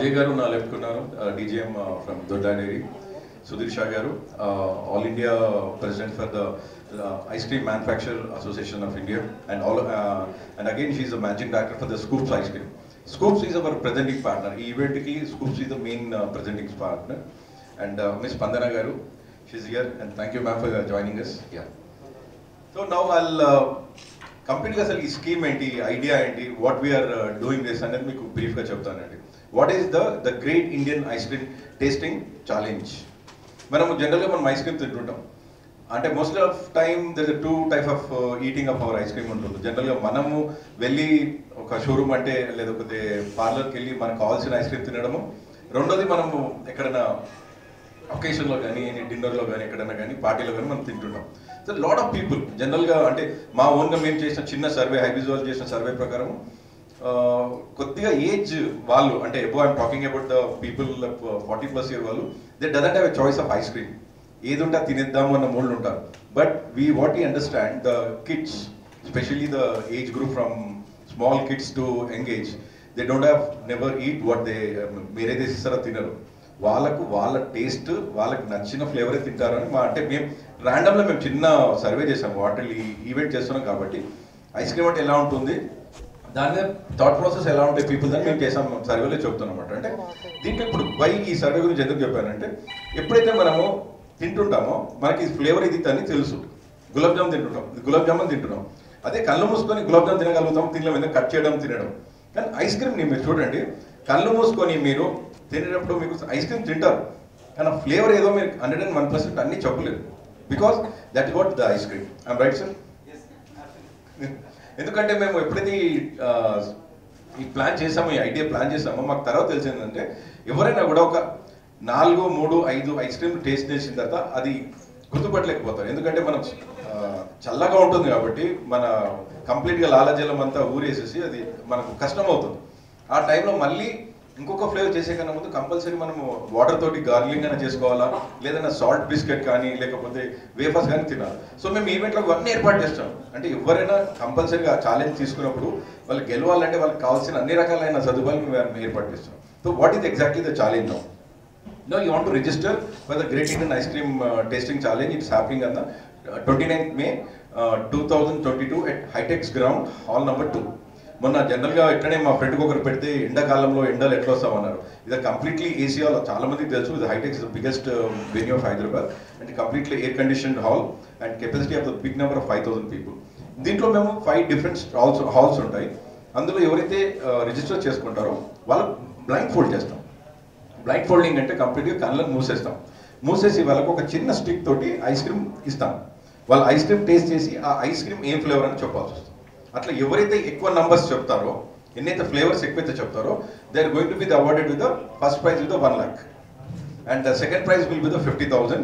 Ajay garu na left kunnaru, DGM from Dodla Dairy. Sudhir Shah garu, All India President for the Ice Cream Manufacturer Association of India, and again she is the Managing Director for the Scoops Ice Cream. Scoops is our presenting partner. Ee event ki Scoops is the main presenting partner, and Miss Pandana garu, she is here, and thank you ma'am for joining us. Yeah. So now I'll complete asal ee scheme enti, idea enti, what we are doing this అనేది మీకు brief గా చెప్తానండి. What is the Great Indian Ice Cream Tasting Challenge? మనము జనరల్గా మనం ice cream తింటుంటాం. అంటే most of time there is 2 type of eating of our ice cream ఉంటుంది. జనరల్గా మనము వెళ్ళి ఒక షోరూమ్ అంటే లేకపోతే పార్లర్కి వెళ్ళి మనకు కావాల్సిన ఐస్ క్రీమ్ తినడము. రెండోది మనము ఎక్కడైనా ఒకేషన్లో కానీ డిన్నర్లో కానీ ఎక్కడైనా కానీ పార్టీలో కానీ మనం తింటుంటాం. సో లాట్ ఆఫ్ పీపుల్ జనరల్గా అంటే మా ఓన్గా మేము చేసిన చిన్న సర్వే, హైబీజ్ వాళ్ళు చేసిన సర్వే ప్రకారం కొద్దిగా ఏజ్ వాళ్ళు అంటే I'm talking about the people 40+ year వాళ్ళు, they doesn't have a choice of ice cream. ఏది ఉంటే తినేద్దాము అన్న మోల్డ్ ఉంటారు. But what you understand, the kids, especially the age group from small kids to young age, they don't have never eat what they మీరేది ఇస్తారో తినరు. వాళ్ళ taste వాళ్ళకి నచ్చిన ఫ్లేవరే తింటారు అని అంటే మేము ర్యాండమ్లో మేము చిన్న సర్వే చేసాము. వాటి ఈవెంట్ చేస్తున్నాం కాబట్టి ఐస్ క్రీమ్ అంటే ఎలా ఉంటుంది, దాని మీద థాట్ ప్రాసెస్ ఎలా ఉంటాయి పీపుల్ దాన్ని మేము చేసాం సర్వేలో చెప్తున్నాం అనమాట. అంటే దీంట్లో ఇప్పుడు ఈ సర్వే గురించి ఎందుకు చెప్పానంటే, ఎప్పుడైతే మనము తింటుంటామో మనకి ఫ్లేవర్ ఇది అని తెలుసు. గులాబ్ జామ్ తింటుంటాం, గులాబ్ జామున్ తింటున్నాం, అదే కళ్ళు మూసుకొని గులాబ్ జామ్ తినగలుగుతాం, తినలేం, ఎందుకు కట్ చేయడం తినడం. కానీ ఐస్ క్రీమ్ని మీరు చూడండి, కళ్ళు మూసుకొని మీరు తినేటప్పుడు మీకు ఐస్ క్రీమ్ తింటారు, కానీ ఆ ఫ్లేవర్ ఏదో మీరు 101% అన్నీ చెప్పలేదు. Because that is what the ice cream. I'm right sir? ఎందుకంటే మేము ఎప్పుడైతే ఈ ప్లాన్ చేసామో, ఈ ఐడియా ప్లాన్ చేసామో, మాకు తర్వాత తెలిసిందంటే ఎవరైనా కూడా ఒక 4, 3, 5 ఐస్ క్రీమ్ టేస్ట్ చేసిన తర్వాత అది గుర్తుపట్టలేకపోతారు. ఎందుకంటే మనం చల్లగా ఉంటుంది కాబట్టి మన కంప్లీట్గా లాలాజలం అంతా ఊరేసేసి అది మనకు కష్టం అవుతుంది. ఆ టైంలో మళ్ళీ ఇంకొక ఫ్లేవర్ చేసే కన్నా ముందు కంపల్సరీ మనము వాటర్ తోటి గార్లింగ్ అయినా చేసుకోవాలా, లేదన్నా సాల్ట్ బిస్కెట్ కానీ లేకపోతే వేఫర్స్ కానీ తినాలి. సో మేము ఈవెంట్లో అన్నీ ఏర్పాటు చేస్తాం. అంటే ఎవరైనా కంపల్సరీగా ఛాలెంజ్ తీసుకున్నప్పుడు వాళ్ళు గెలవాలంటే వాళ్ళకి కావాల్సిన అన్ని రకాలైన సదుపాయాలు మేము ఏర్పాటు చేస్తాం. So what is exactly the challenge now? Now you want to register for the Great Indian Ice Cream Tasting Challenge. It's happening on the 29th May 2022 at Hytex Ground, Hall number 2. మొన్న జనరల్గా ఇట్లనే మా ఫ్రెండ్కి ఒకరు పెడితే ఎండాకాలంలో ఎండలు ఎట్లా వస్తామన్నారు. ఇది కంప్లీట్లీ ఏసీ హాల్, చాలా మందికి తెలుసు. ఇది HITEX the biggest venue of Hyderabad and completely air conditioned hall and capacity of the big number of 5,000 people. దీంట్లో మేము 5 డిఫరెంట్ హాల్స్ ఉంటాయి. అందులో ఎవరైతే రిజిస్టర్ చేసుకుంటారో వాళ్ళు బ్లైండ్ ఫోల్డ్ చేస్తాం. బ్లైండ్ ఫోల్డింగ్ అంటే కంప్లీట్గా కళ్ళను మూసేసి వాళ్ళకు ఒక చిన్న స్టిక్ తోటి ఐస్ క్రీమ్ ఇస్తాం. వాళ్ళు ఐస్ క్రీమ్ టేస్ట్ చేసి ఆ ఐస్ క్రీమ్ ఏం ఫ్లేవర్ అని చెప్పాల్సి వస్తుంది. అట్లా ఎవరైతే ఎక్కువ నంబర్స్ చెప్తారో, ఎన్నైతే ఫ్లేవర్స్ ఎక్కువైతే చెప్తారో, they are going to be awarded with the first prize with 1 lakh and the second prize will be the 50,000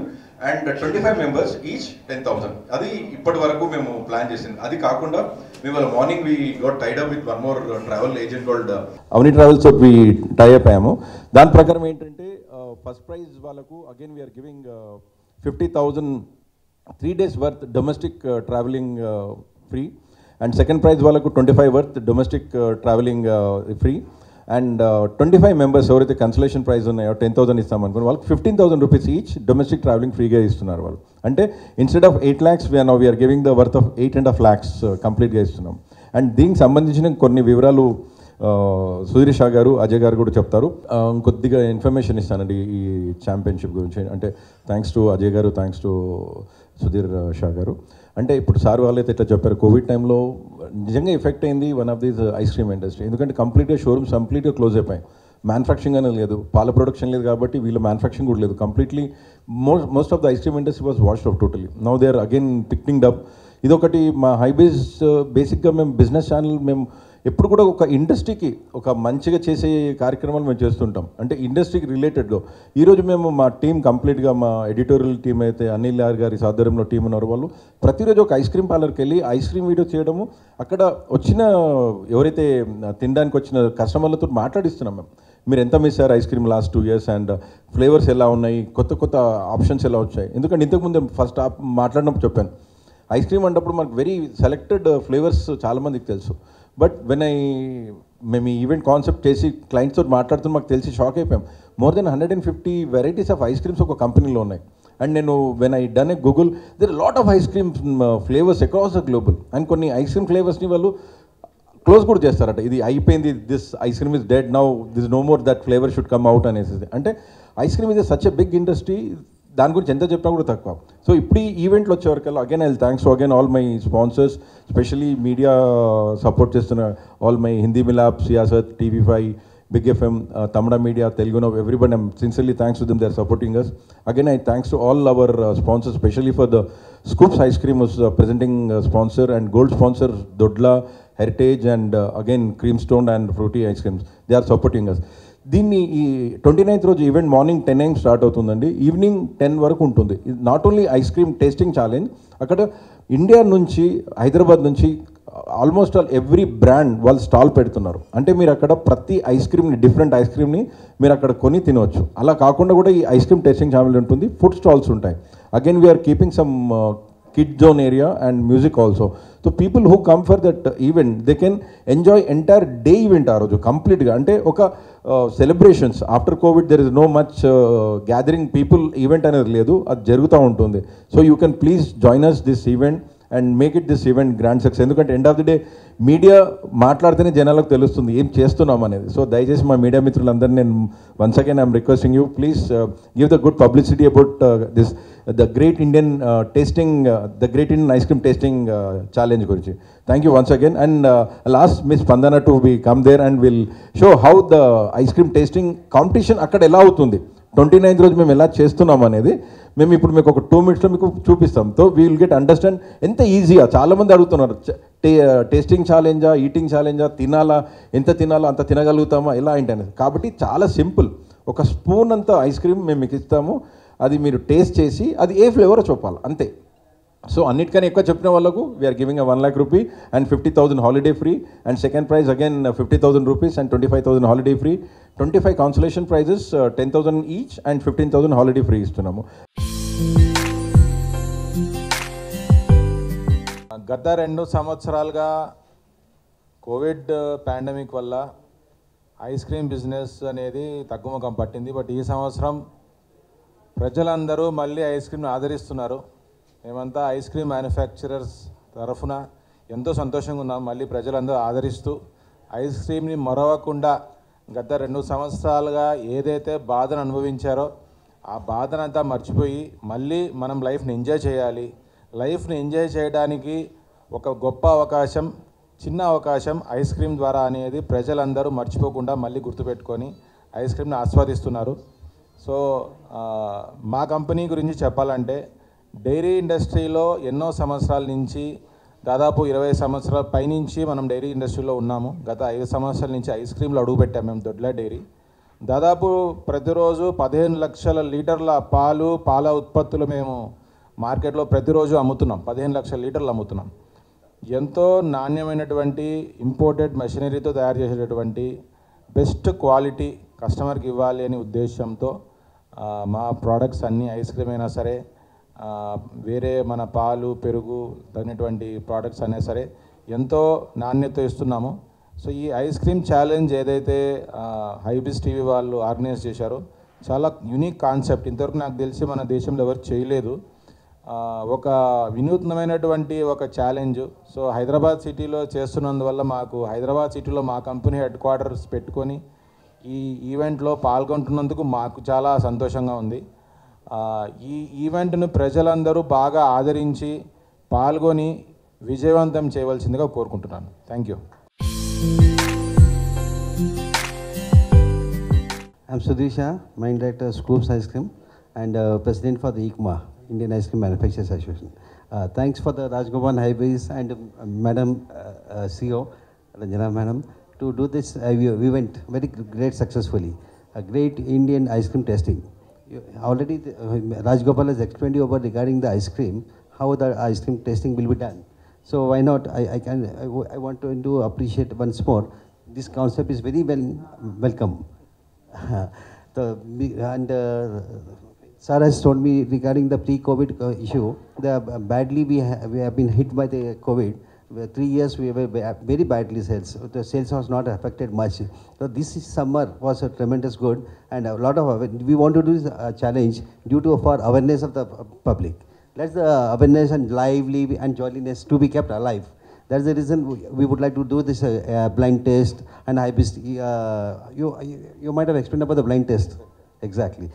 and 25 members each 10,000. అది ఇప్పటి వరకు మేము ప్లాన్ చేసింది. అది కాకుండా మేము morning we got tied up with 1 more travel agent called Avani travels తోటి we tie up అయ్యాము. దాని ప్రకారం ఏంటంటే ఫస్ట్ ప్రైజ్ వాళ్ళకు again we're giving 50,000 3 days worth domestic travelling free and second prize వాళ్ళకు 25 worth domestic travelling free and 25 members ఎవరైతే consolation prize ఉన్నాయో 10,000 ఇస్తాం అనుకుని వాళ్ళకి 15,000 రూపీస్ ఈచ్ డొమెస్టిక్ ట్రావెలింగ్ ఫ్రీగా ఇస్తున్నారు వాళ్ళు. అంటే instead of 8 lakhs we're giving the worth of 8.5 lakhs కంప్లీట్గా ఇస్తున్నాం. అండ్ దీనికి సంబంధించిన కొన్ని వివరాలు సుధీర్ షా గారు, అజయ్ గారు కూడా చెప్తారు. కొద్దిగా ఇన్ఫర్మేషన్ ఇస్తానండి ఈ ఛాంపియన్షిప్ గురించి. అంటే థ్యాంక్స్ టు అజయ్ గారు, థ్యాంక్స్ టు సుధీర్ షా గారు. అంటే ఇప్పుడు సార్ వాళ్ళైతే ఇట్లా చెప్పారు, కోవిడ్ టైంలో నిజంగా ఎఫెక్ట్ అయింది one of these ice cream industry. ఎందుకంటే కంప్లీట్గా షోరూమ్స్ కంప్లీట్గా క్లోజ్ అయిపోయాయి. మ్యానుఫ్యాక్చరింగ్ అనేది లేదు, పాల ప్రొడక్షన్ లేదు కాబట్టి వీళ్ళు మ్యానుఫ్యాక్చరింగ్ కూడా లేదు. Completely most of the ice cream industry was washed off totally. Now they are again picking up. ఇదొకటి మా హైబీజ్ బేసిక్గా మేము బిజినెస్ ఛానల్ మేము ఎప్పుడు కూడా ఒక ఇండస్ట్రీకి ఒక మంచిగా చేసే కార్యక్రమాలు మేము చేస్తుంటాం. అంటే ఇండస్ట్రీకి రిలేటెడ్గా ఈరోజు మేము మా టీం కంప్లీట్గా మా ఎడిటోరియల్ టీం అయితే అనిల్ గారి ఆధ్వర్యంలో టీం ఉన్నారు. వాళ్ళు ప్రతిరోజు ఒక ఐస్ క్రీమ్ పార్లర్కి వెళ్ళి ఐస్ క్రీమ్ వీడియో చేయడము, అక్కడ వచ్చిన ఎవరైతే తినడానికి వచ్చిన కస్టమర్లతో మాట్లాడిస్తున్నాం మేము. మీరు ఎంత మిస్ అయ్యారు ice cream last 2 years and flavours ఎలా ఉన్నాయి, కొత్త కొత్త ఆప్షన్స్ ఎలా వచ్చాయి. ఎందుకంటే ఇంతకుముందు ఫస్ట్ మాట్లాడినప్పుడు చెప్పాను, ఐస్ క్రీమ్ అన్నప్పుడు మనకు వెరీ సెలెక్టెడ్ ఫ్లేవర్స్ చాలామందికి తెలుసు. బట్ వెన్ మేము ఈ ఈవెంట్ కాన్సెప్ట్ చేసి క్లయింట్స్తో మాట్లాడుతూ మాకు తెలిసి షాక్ అయిపోయాం. More than 150 varieties of ice creams ఒక కంపెనీలో ఉన్నాయి. అండ్ నేను when I done a Google there lot of ice cream flavours across the global. And కొన్ని ఐస్ క్రీమ్ ఫ్లేవర్స్ని వాళ్ళు క్లోజ్ కూడా చేస్తారట, ఇది అయిపోయింది, this ice cream is dead now, this no more that flavour should come out అనేసి. అంటే ice cream is such a big industry, దాని గురించి ఎంత చెప్పినా కూడా తక్కువ. సో ఇప్పుడు ఈ ఈవెంట్లో వచ్చేవరకల్లా again I thanks to again all my sponsors, specially media support చేస్తున్న all my Hindi Milap, Siasat, TV5, Big FM, Tamil Media, Telugu Now, everybody, I'm sincerely thanks to them, they're supporting us. Again, I thanks to all our sponsors, especially for the Scoops Ice Cream was presenting sponsor, and gold sponsor Dodla, Heritage, and again Creamstone and Fruity Ice Creams. They are supporting us. దీన్ని ఈ 29th రోజు event morning 10 AM start అవుతుందండి, evening 10 వరకు ఉంటుంది. Not only ice cream tasting challenge, అక్కడ India నుంచి, హైదరాబాద్ నుంచి almost all every brand వాళ్ళు స్టాల్ పెడుతున్నారు. అంటే మీరు అక్కడ ప్రతి ఐస్ క్రీమ్ని, డిఫరెంట్ ఐస్ క్రీమ్ని మీరు అక్కడ కొని తినవచ్చు. అలా కాకుండా కూడా ఈ ఐస్ క్రీమ్ టేస్టింగ్ ఛానల్ ఉంటుంది, ఫుడ్ స్టాల్స్ ఉంటాయి. Again we are keeping some kid zone area and music also. So people who come for that event they can enjoy entire day event ఆ రోజు కంప్లీట్గా. అంటే ఒక celebrations after covid there is no much gathering people event అనేది లేదు, అది జరుగుతూ ఉంటుంది. So you can please join us this event and make it this event grand success. ఎందుకంటే end of the day media మాట్లాడితేనే జనాలకు తెలుస్తుంది ఏం చేస్తున్నాం అనేది. సో దయచేసి మా మీడియా మిత్రులందరినీ నేను once again I'm requesting you, please give the good publicity about this the great Indian tasting, the great Indian ice cream tasting challenge గురించి. Thank you once again. And last miss Spandana to be come there and will show how the ice cream tasting competition అక్కడ ఎలా అవుతుంది, 29th రోజు మేము ఎలా చేస్తున్నాం అనేది మేము ఇప్పుడు మీకు ఒక 2 minutes మీకు చూపిస్తాం. So we will get understand ఎంత ఈజీగా. చాలామంది అడుగుతున్నారు టేస్టింగ్ ఛాలెంజా, ఈటింగ్ ఛాలెంజా, తినాలా, ఎంత తినాలో అంత తినగలుగుతామా, ఎలా ఏంటి అనేది. కాబట్టి చాలా సింపుల్, ఒక స్పూన్ అంత ఐస్ క్రీమ్ మేము మీకు ఇస్తాము, అది మీరు టేస్ట్ చేసి అది ఏ ఫ్లేవరో చెప్పాలి అంతే. సో అన్నిటికన్నా ఎక్కువ చెప్పిన వాళ్ళకు we are giving 1 lakh rupee and 50,000 holiday free. And second prize again 50,000 rupees and 25,000 holiday free. 25 consolation prizes 10,000 each and 15,000 holiday free ఇస్తున్నాము. గత 2 సంవత్సరాలుగా కోవిడ్ పాండమిక్ వల్ల ఐస్ క్రీమ్ బిజినెస్ అనేది తగ్గుముఖం పట్టింది. బట్ ఈ సంవత్సరం ప్రజలందరూ మళ్ళీ ఐస్ క్రీమ్ని ఆదరిస్తున్నారు. మేమంతా ఐస్ క్రీమ్ మ్యానుఫ్యాక్చరర్స్ తరఫున ఎంతో సంతోషంగా ఉన్నాం. మళ్ళీ ప్రజలందరూ ఆదరిస్తూ ఐస్ క్రీమ్ని మరవకుండా గత 2 సంవత్సరాలుగా ఏదైతే బాధను అనుభవించారో ఆ బాధనంతా మర్చిపోయి మళ్ళీ మనం లైఫ్ని ఎంజాయ్ చేయాలి. లైఫ్ని ఎంజాయ్ చేయడానికి ఒక గొప్ప అవకాశం, చిన్న అవకాశం ఐస్ క్రీమ్ ద్వారా అనేది ప్రజలందరూ మర్చిపోకుండా మళ్ళీ గుర్తుపెట్టుకొని ఐస్ క్రీమ్ని ఆస్వాదిస్తున్నారు. సో మా కంపెనీ గురించి చెప్పాలంటే డైరీ ఇండస్ట్రీలో ఎన్నో సంవత్సరాల నుంచి, దాదాపు 20 సంవత్సరాల పైనుంచి మనం డైరీ ఇండస్ట్రీలో ఉన్నాము. గత 5 సంవత్సరాల నుంచి ఐస్ క్రీమ్లో అడుగుపెట్టాము మేము దొడ్ల డైరీ. దాదాపు ప్రతిరోజు 15 లక్షల లీటర్ల పాల ఉత్పత్తులు మేము మార్కెట్లో ప్రతిరోజు అమ్ముతున్నాం. 15 లక్షల లీటర్లు అమ్ముతున్నాం. ఎంతో నాణ్యమైనటువంటి ఇంపోర్టెడ్ మెషినరీతో తయారు చేసేటటువంటి బెస్ట్ క్వాలిటీ కస్టమర్కి ఇవ్వాలి అనే ఉద్దేశంతో మా ప్రోడక్ట్స్ అన్నీ ఐస్ క్రీమ్ అయినా సరే, వేరే మన పాలు, పెరుగు తగినటువంటి ప్రోడక్ట్స్ అయినా సరే ఎంతో నాణ్యత ఇస్తున్నాము. సో ఈ ఐస్ క్రీమ్ ఛాలెంజ్ ఏదైతే హైబిజ్ టీవీ వాళ్ళు ఆర్గనైజ్ చేశారో చాలా యూనిక్ కాన్సెప్ట్. ఇంతవరకు నాకు తెలిసి మన దేశంలో ఎవరు చేయలేదు. ఒక వినూత్నమైనటువంటి ఒక ఛాలెంజ్. సో హైదరాబాద్ సిటీలో చేస్తున్నందువల్ల మాకు హైదరాబాద్ సిటీలో మా కంపెనీ హెడ్ క్వార్టర్స్ పెట్టుకొని ఈ ఈవెంట్లో పాల్గొంటున్నందుకు మాకు చాలా సంతోషంగా ఉంది. ఈ ఈవెంట్ను ప్రజలందరూ బాగా ఆదరించి పాల్గొని విజయవంతం చేయవలసిందిగా కోరుకుంటున్నాను. Thank you. I'm Sudhisha, Mine Director, Froops Ice Cream, and President for the ICMA, Indian Ice Cream Manufacturers Association. Thanks for the Rajgoban Hybiz and Madam CEO, Ranjana Madam, to do this event very great successfully. A great Indian ice cream testing. Already Rajgopal has explained you about regarding the ice cream, how the ice cream testing will be done. So why not, I want to appreciate once more, this concept is very welcome. Sir has told me regarding the pre-COVID issue, badly we have been hit by the COVID, 3 years we were very badly sales. The sales was not affected much. So this summer was a tremendous good, and a lot of we want to do this challenge due to for awareness of the public. Let the awareness and lively and jolliness to be kept alive. That's the reason we would like to do this blind test and Hybiz. You might have explained about the blind test. Exactly.